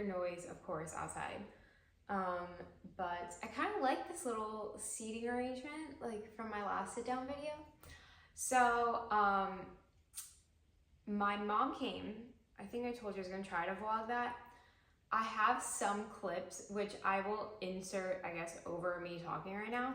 hear noise, of course, outside. But I kind of like this little seating arrangement, like from my last sit down video. So, my mom came. I think I told you I was gonna try to vlog that. I have some clips, which I will insert, I guess, over me talking right now.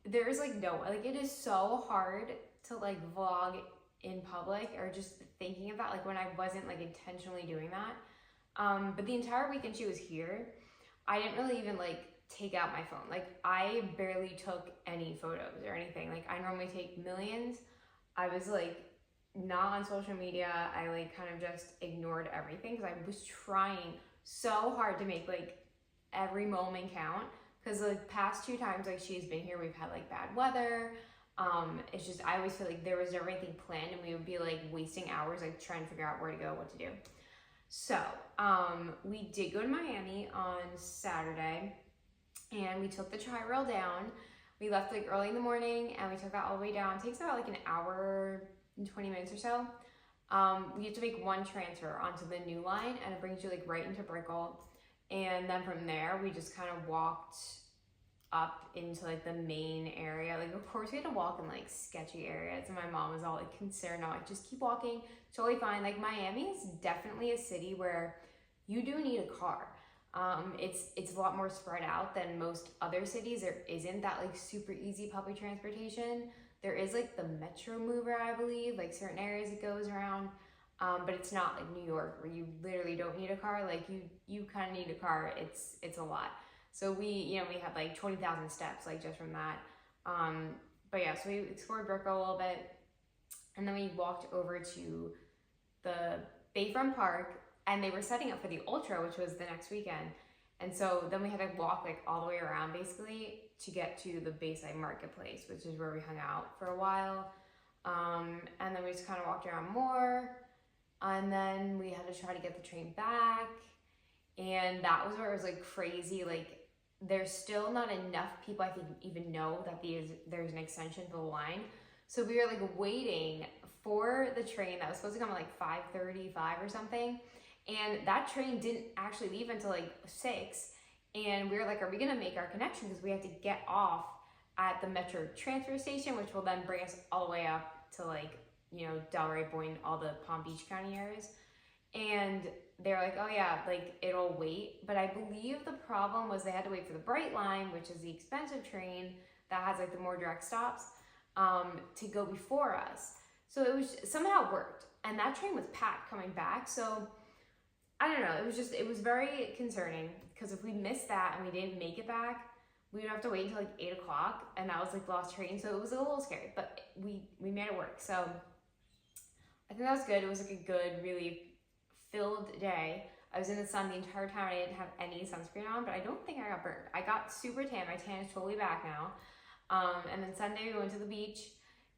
There's like it is so hard to like vlog in public or just thinking of that, like when I wasn't like intentionally doing that. But the entire weekend she was here, I didn't really even like take out my phone. Like I barely took any photos or anything. Like I normally take millions. I was like not on social media. I like kind of just ignored everything because I was trying so hard to make like every moment count. Because the past 2 times like she's been here, we've had like bad weather. It's just I always feel like there was never anything planned, and we would be like wasting hours like trying to figure out where to go, what to do. So we did go to Miami on Saturday, and we took the tri-rail down. We left like early in the morning, and we took that all the way down. It takes about like an hour and 20 minutes or so. We have to make one transfer onto the new line, and it brings you like right into Brickell. And then from there, we just kind of walked up into like the main area. Like, of course, we had to walk in like sketchy areas, and my mom was all like concerned. I'm like, just keep walking, totally fine. Like, Miami is definitely a city where you do need a car. It's a lot more spread out than most other cities. There isn't that like super easy public transportation. There is like the Metro Mover, I believe, like certain areas it goes around. But it's not like New York where you literally don't need a car. Like you kind of need a car. It's a lot. So we had like 20,000 steps like just from that. But yeah, so we explored Brickell a little bit, and then we walked over to the Bayfront Park, and they were setting up for the Ultra, which was the next weekend. And so then we had to walk like all the way around basically to get to the Bayside Marketplace, which is where we hung out for a while. And then we just kind of walked around more. And then we had to try to get the train back. And that was where it was like crazy. Like there's still not enough people, I think, even know that there's an extension to the line. So we were like waiting for the train that was supposed to come at like 5:35 or something. And that train didn't actually leave until like 6. And we were like, are we gonna make our connection? Because we have to get off at the Metro transfer station, which will then bring us all the way up to like, Delray, Boynton, all the Palm Beach County areas. And they're like, oh yeah, like it'll wait. But I believe the problem was they had to wait for the Bright Line, which is the expensive train that has like the more direct stops, to go before us. So it was somehow it worked. And that train was packed coming back. So I don't know, it was very concerning because if we missed that and we didn't make it back, we would have to wait until like 8 o'clock, and that was like the last train. So it was a little scary, but we made it work. So I think that was good. It was like a good, really filled day. I was in the sun the entire time. I didn't have any sunscreen on, but I don't think I got burned. I got super tan. My tan is totally back now. And then Sunday we went to the beach,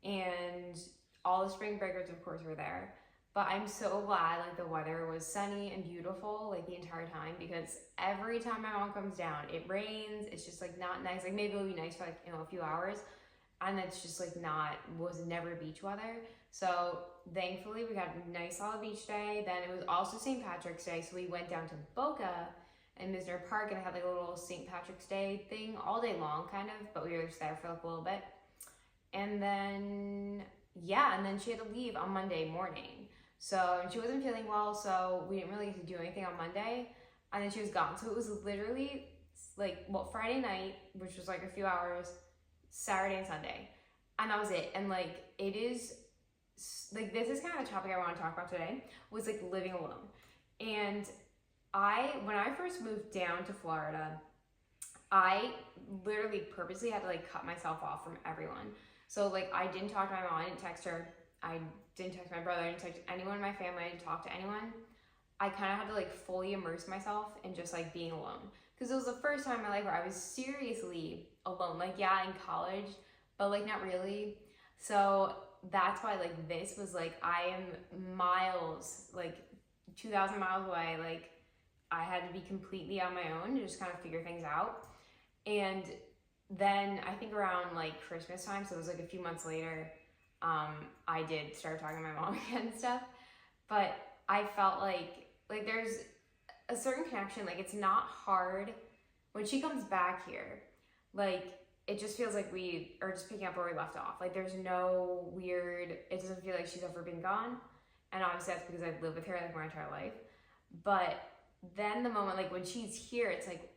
and all the spring breakers, of course, were there. But I'm so glad like the weather was sunny and beautiful like the entire time, because every time my mom comes down, it rains. It's just like not nice. Like maybe it'll be nice for like, a few hours, and it's just like was never beach weather. So thankfully we got a nice solid beach day. Then it was also St. Patrick's Day, so we went down to Boca and Misner Park, and I had like a little St. Patrick's Day thing all day long kind of, but we were just there for like a little bit. And then she had to leave on Monday morning. So she wasn't feeling well, so we didn't really get to do anything on Monday, and then she was gone. So it was literally like, Friday night, which was like a few hours, Saturday and Sunday, and that was it. And like, it is like, this is kind of the topic I want to talk about today, was like living alone. And when I first moved down to Florida, I literally purposely had to like cut myself off from everyone. So like, I didn't talk to my mom, I didn't text her, I didn't text my brother, I didn't text anyone in my family, I didn't talk to anyone. I kind of had to like fully immerse myself in just like being alone. Because it was the first time in my life where I was seriously alone. Like, yeah, in college, but like not really. So that's why like this was like, I am miles, like 2,000 miles away. Like I had to be completely on my own to just kind of figure things out. And then I think around like Christmas time, so it was like a few months later, I did start talking to my mom again and stuff. But I felt like there's a certain connection. Like, it's not hard when she comes back here. Like, it just feels like we are just picking up where we left off. Like, there's no weird, it doesn't feel like she's ever been gone. And obviously that's because I've lived with her like my entire life. But then the moment, like when she's here, it's like,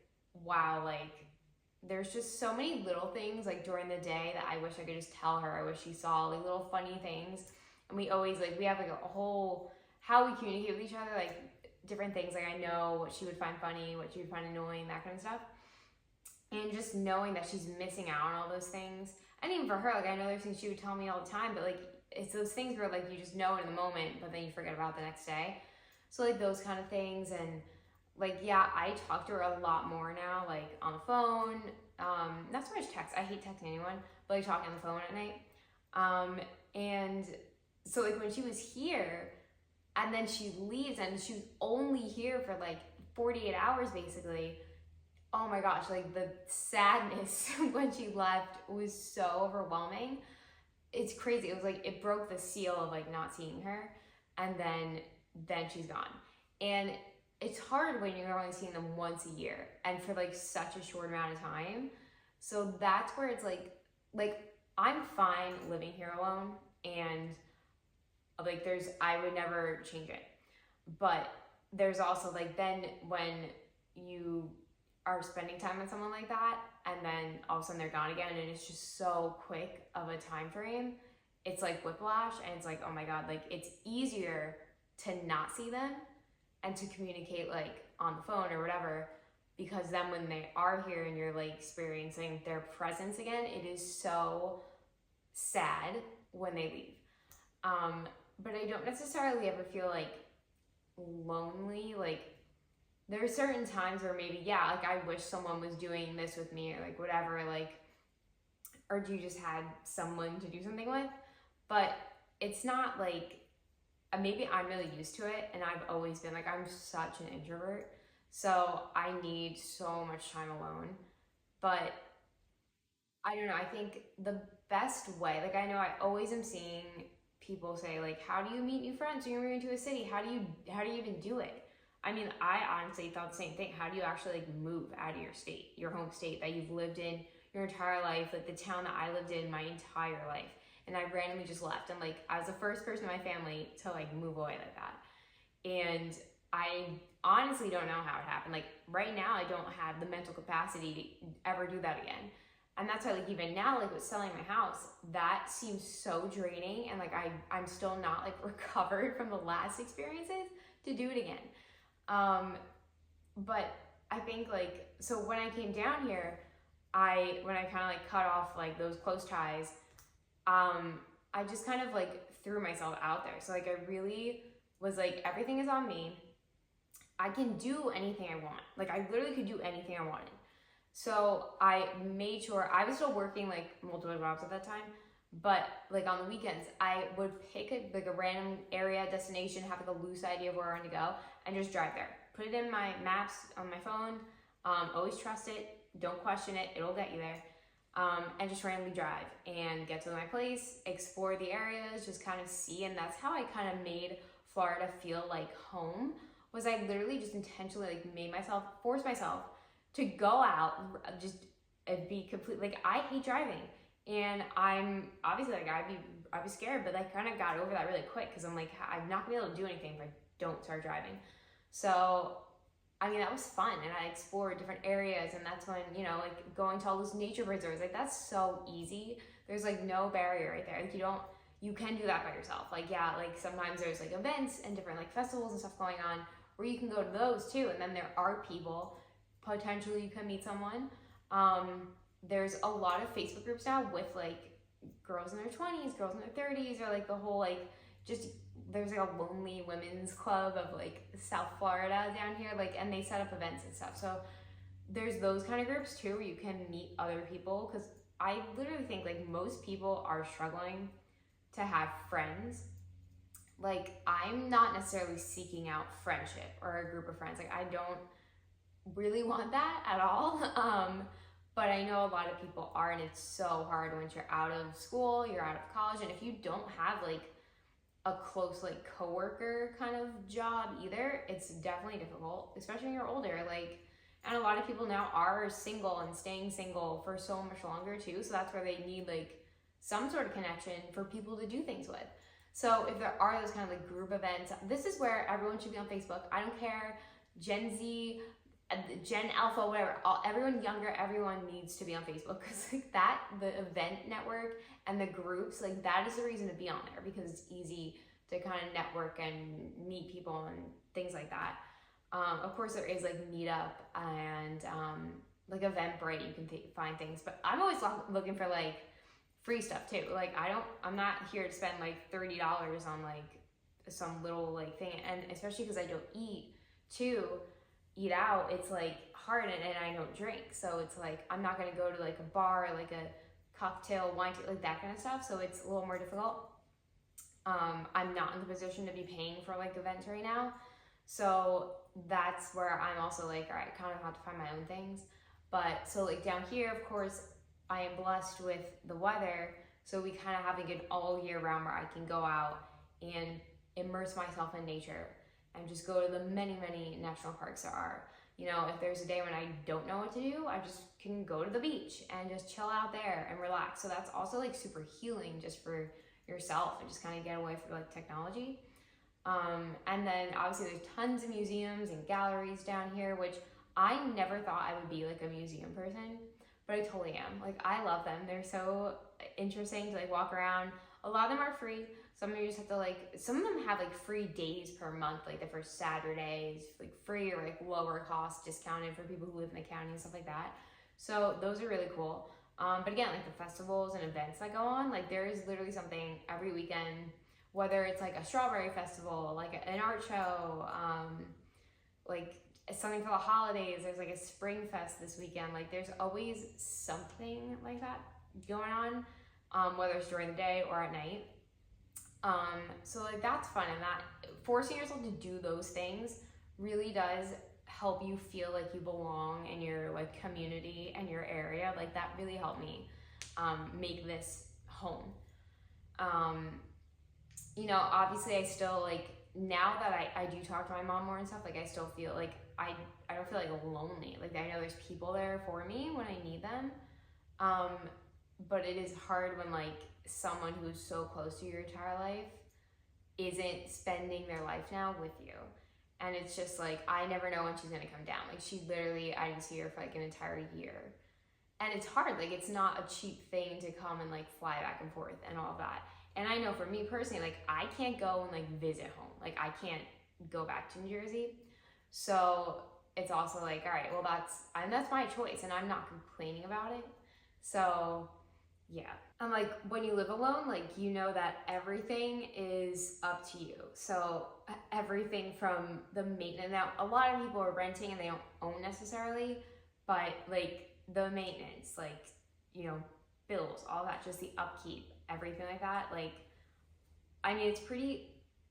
wow, like there's just so many little things like during the day that I wish I could just tell her. I wish she saw, like little funny things. And we always like, we have like a whole, how we communicate with each other, like different things. Like I know what she would find funny, what she would find annoying, that kind of stuff. And just knowing that she's missing out on all those things. And even for her, like I know there's things she would tell me all the time, but like it's those things where like you just know it in the moment, but then you forget about it the next day. So like those kind of things. And like, yeah, I talk to her a lot more now, like on the phone. Not so much text. I hate texting anyone, but like talking on the phone at night. And so like when she was here and then she leaves and she was only here for like 48 hours basically. Oh my gosh, like the sadness when she left was so overwhelming. It's crazy. It was like, it broke the seal of like not seeing her, and then she's gone. And it's hard when you're only seeing them once a year and for like such a short amount of time. So that's where it's like I'm fine living here alone, and like I would never change it. But there's also like, then when you are spending time with someone like that and then all of a sudden they're gone again and it's just so quick of a time frame, it's like whiplash. And it's like, oh my God, like it's easier to not see them and to communicate like on the phone or whatever, because then when they are here and you're like experiencing their presence again, it is so sad when they leave. But I don't necessarily ever feel like lonely. Like there are certain times where maybe, yeah, like I wish someone was doing this with me or like whatever, like, or you just had someone to do something with. But it's not like, maybe I'm really used to it, and I've always been like, I'm such an introvert, so I need so much time alone. But I don't know, I think the best way, like I know I always am seeing people say like, how do you meet new friends when you're moving to a city? How do you even do it? I mean, I honestly thought the same thing. How do you actually like move out of your state, your home state that you've lived in your entire life, like the town that I lived in my entire life, and I randomly just left. And like, I was the first person in my family to like move away like that. And I honestly don't know how it happened. Like right now, I don't have the mental capacity to ever do that again. And that's why like even now, like with selling my house, that seems so draining. And like, I'm still not like recovered from the last experiences to do it again. But I think like, so when I came down here, when I kind of like cut off like those close ties, I just kind of like threw myself out there. So like I really was like, everything is on me. I can do anything I want. Like I literally could do anything I wanted. So I made sure I was still working like multiple jobs at that time, but like on the weekends, I would pick a random area, destination, have like a loose idea of where I want to go and just drive there. Put it in my maps on my phone. Always trust it. Don't question it. It'll get you there. And just randomly drive and get to my place, explore the areas, just kind of see. And that's how I kind of made Florida feel like home, was I literally just intentionally like force myself to go out, just be complete. Like I hate driving, and I'm obviously like, I'd be scared, but I kind of got over that really quick. Cause I'm like, I'm not gonna be able to do anything if I don't start driving. So I mean, that was fun, and I explored different areas, and that's when, you know, like going to all those nature reserves, like that's so easy. There's like no barrier right there. Like you can do that by yourself. Like, yeah, like sometimes there's like events and different like festivals and stuff going on where you can go to those too. And then there are people, potentially you can meet someone. There's a lot of Facebook groups now with like girls in their 20s, girls in their 30s, or like the whole like, just there's like a lonely women's club of like South Florida down here, like, and they set up events and stuff. So there's those kind of groups too where you can meet other people, because I literally think like most people are struggling to have friends. Like I'm not necessarily seeking out friendship or a group of friends. Like I don't really want that at all. But I know a lot of people are, and it's so hard once you're out of school, you're out of college, and if you don't have like a close like coworker kind of job either. It's definitely difficult, especially when you're older. Like, and a lot of people now are single and staying single for so much longer too. So that's where they need like some sort of connection for people to do things with. So if there are those kind of like group events, this is where everyone should be on Facebook. I don't care, Gen Z, Gen Alpha, whatever, everyone younger, everyone needs to be on Facebook, because like that, the event network and the groups, like that is the reason to be on there, because it's easy to kind of network and meet people and things like that. Of course, there is like Meetup and like Eventbrite. You can find things, but I'm always looking for like free stuff too. Like I'm not here to spend like $30 on like some little like thing, and especially because I don't eat out, it's like hard, and I don't drink, so it's like I'm not gonna go to like a bar, like a cocktail, wine, like that kind of stuff. So it's a little more difficult. I'm not in the position to be paying for like events right now, so that's where I'm also like, all right, kind of have to find my own things. But so like down here, of course, I am blessed with the weather, so we kind of have a good all year round where I can go out and immerse myself in nature and just go to the many, many national parks there are. You know, if there's a day when I don't know what to do, I just can go to the beach and just chill out there and relax. So that's also like super healing just for yourself, and just kind of get away from like technology. And then obviously there's tons of museums and galleries down here, which I never thought I would be like a museum person, but I totally am. Like I love them. They're so interesting to like walk around. A lot of them are free. Some of you just have to like, some of them have like free days per month, like the first Saturdays, like free or like lower cost, discounted for people who live in the county and stuff like that. So those are really cool. But again, like the festivals and events that go on, like there is literally something every weekend, whether it's like a strawberry festival, like an art show, like something for the holidays. There's like a spring fest this weekend. Like there's always something like that going on, whether it's during the day or at night. So like that's fun, and that forcing yourself to do those things really does help you feel like you belong in your like community and your area. Like that really helped me make this home. You know, obviously I still like, now that I do talk to my mom more and stuff, like I still feel like I don't feel like lonely. Like I know there's people there for me when I need them. But it is hard when like someone who's so close to your entire life isn't spending their life now with you. And it's just like, I never know when she's gonna come down. Like she literally, I didn't see her for like an entire year. And it's hard, like it's not a cheap thing to come and like fly back and forth and all of that. And I know for me personally, like I can't go and like visit home. Like I can't go back to New Jersey. So it's also like, all right, well that's my choice, and I'm not complaining about it. So yeah. I'm like, when you live alone, like you know that everything is up to you. So everything from the maintenance. Now, a lot of people are renting and they don't own necessarily, but like the maintenance, like, you know, bills, all that, just the upkeep, everything like that. Like, I mean, it's pretty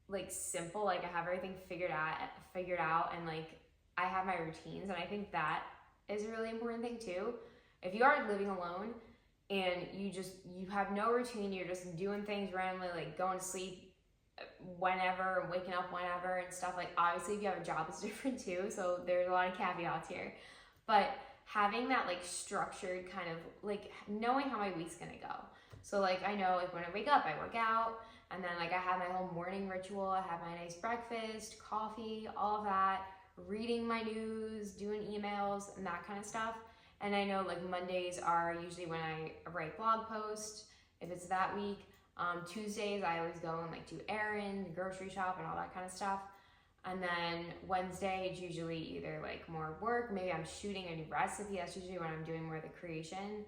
like simple. Like I have everything figured out, and like I have my routines, and I think that is a really important thing too. If you are living alone and you have no routine, you're just doing things randomly, like going to sleep whenever and waking up whenever and stuff, like obviously if you have a job it's different too, so there's a lot of caveats here, but having that like structured kind of like knowing how my week's gonna go. So like I know like when I wake up I work out, and then like I have my whole morning ritual. I have my nice breakfast, coffee, all of that, reading my news, doing emails and that kind of stuff. And I know like Mondays are usually when I write blog posts, if it's that week. Tuesdays I always go and like do errands, grocery shop and all that kind of stuff. And then Wednesday it's usually either like more work, maybe I'm shooting a new recipe. That's usually when I'm doing more of the creation.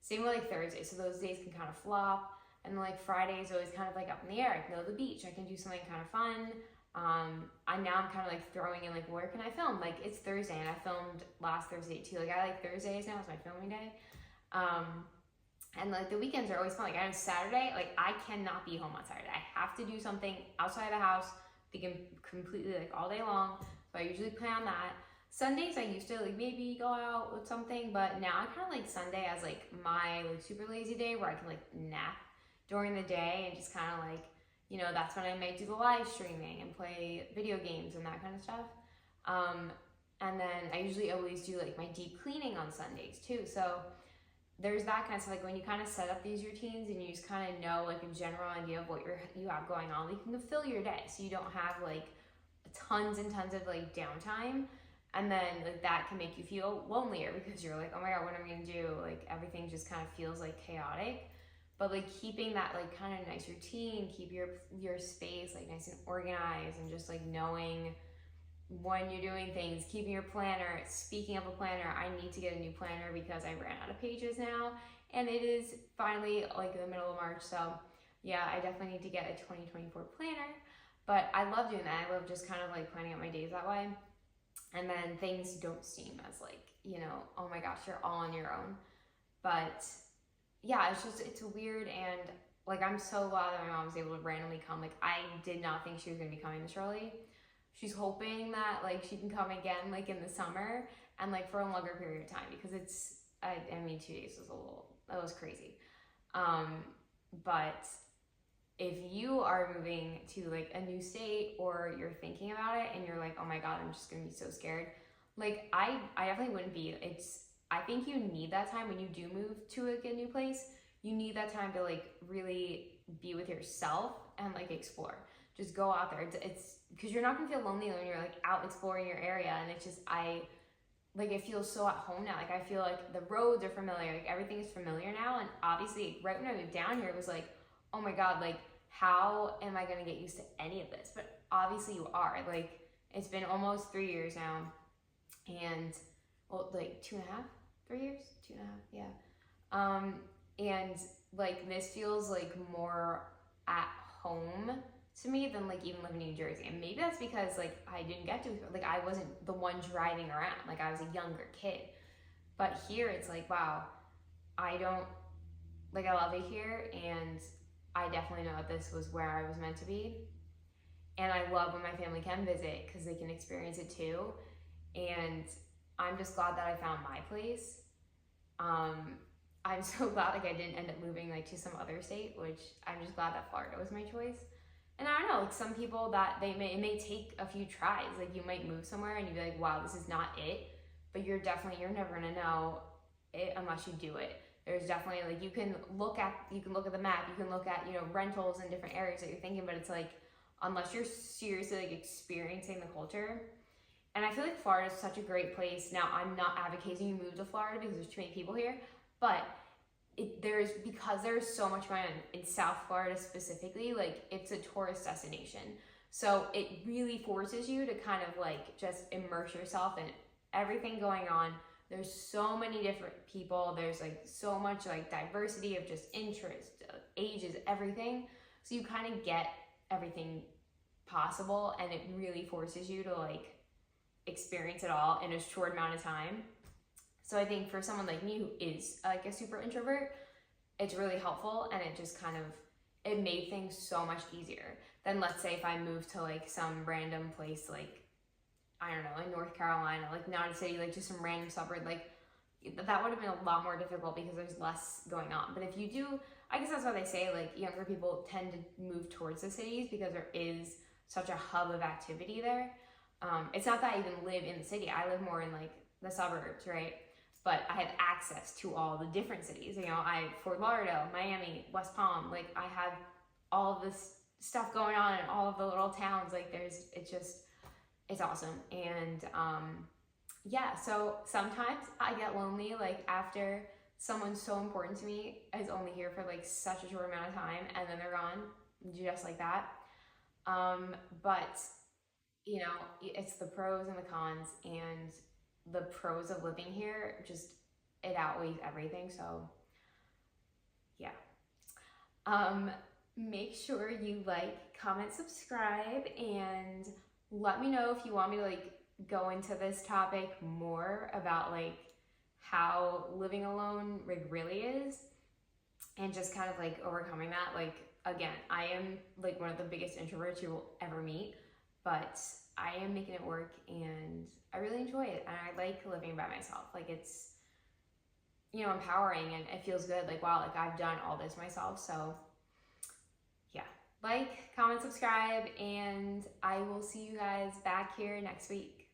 Same with like Thursday, so those days can kind of flop. And then like Friday is always kind of like up in the air. I can go to the beach, I can do something kind of fun. I'm kind of like throwing in like, where can I film? Like it's Thursday and I filmed last Thursday too. Like I like Thursdays now, it's my filming day. And like the weekends are always fun. Like I know Saturday, like I cannot be home on Saturday. I have to do something outside the house, thinking completely like all day long. So I usually plan that. Sundays I used to like maybe go out with something, but now I kind of like Sunday as like my like super lazy day where I can like nap during the day and just kind of like that's when I might do the live streaming and play video games and that kind of stuff. And then I usually always do like my deep cleaning on Sundays too. So there's that kind of stuff. Like when you kind of set up these routines and you just kind of know like a general idea of what you have going on, you can fill your day so you don't have like tons and tons of like downtime. And then like that can make you feel lonelier because you're like, oh my God, what am I gonna do? Like everything just kind of feels like chaotic. But like keeping that like kind of nice routine, keep your space like nice and organized, and just like knowing when you're doing things, keeping your planner. Speaking of a planner, I need to get a new planner because I ran out of pages now, and it is finally like in the middle of March. So yeah, I definitely need to get a 2024 planner. But I love doing that. I love just kind of like planning out my days that way. And then things don't seem as like, oh my gosh, you're all on your own. But yeah, it's weird. And like, I'm so glad that my mom was able to randomly come. Like, I did not think she was going to be coming this early. She's hoping that like she can come again like in the summer and like for a longer period of time, because I mean 2 days was crazy. But if you are moving to like a new state, or you're thinking about it and you're like, oh my God, I'm just gonna be so scared, like I definitely wouldn't be. I think you need that time when you do move to like a new place. You need that time to like really be with yourself and like explore. Just go out there. It's because you're not gonna feel lonely when you're like out exploring your area. And it's just, it feels so at home now. Like I feel like the roads are familiar, like everything is familiar now. And obviously right when I moved down here, it was like, oh my God, like how am I gonna get used to any of this? But obviously you are. Like it's been almost 3 years now, and well, like 2.5, 3 years, 2.5, yeah. And like this feels like more at home to me than like even living in New Jersey. And maybe that's because like I didn't get to, like I wasn't the one driving around, like I was a younger kid. But here it's like, wow, I love it here, and I definitely know that this was where I was meant to be. And I love when my family can visit because they can experience it too. And I'm just glad that I found my place. I'm so glad like I didn't end up moving like to some other state, which I'm just glad that Florida was my choice. And I don't know, like some people that it may take a few tries. Like you might move somewhere and you'd be like, wow, this is not it. But you're never gonna know it unless you do it. There's definitely like you can look at the map, you can look at rentals in different areas that you're thinking, but it's like unless you're seriously like experiencing the culture. And I feel like Florida is such a great place. Now I'm not advocating you move to Florida because there's too many people here, but because there's so much going on in South Florida specifically, like it's a tourist destination. So it really forces you to kind of like just immerse yourself in everything going on. There's so many different people. There's like so much like diversity of just interest, ages, everything. So you kind of get everything possible, and it really forces you to like experience it all in a short amount of time. So I think for someone like me who is like a super introvert, it's really helpful, and it made things so much easier than, let's say, if I moved to like some random place, like, I don't know, in North Carolina, like not a city, like just some random suburb, like that would have been a lot more difficult because there's less going on. But if you do, I guess that's why they say like younger people tend to move towards the cities because there is such a hub of activity there. It's not that I even live in the city. I live more in like the suburbs, right? But I have access to all the different cities. I have Fort Lauderdale, Miami, West Palm. Like I have all of this stuff going on in all of the little towns. Like it's awesome. And yeah, so sometimes I get lonely like after someone so important to me is only here for like such a short amount of time, and then they're gone just like that. But it's the pros and the cons, and the pros of living here, just it outweighs everything. So yeah. Make sure you like, comment, subscribe, and let me know if you want me to like go into this topic more about like how living alone like really is, and just kind of like overcoming that. Like again, I am like one of the biggest introverts you will ever meet, but I am making it work, and I really enjoy it, and I like living by myself. Like it's empowering, and it feels good. Like wow, like I've done all this myself. So yeah, like, comment, subscribe, and I will see you guys back here next week.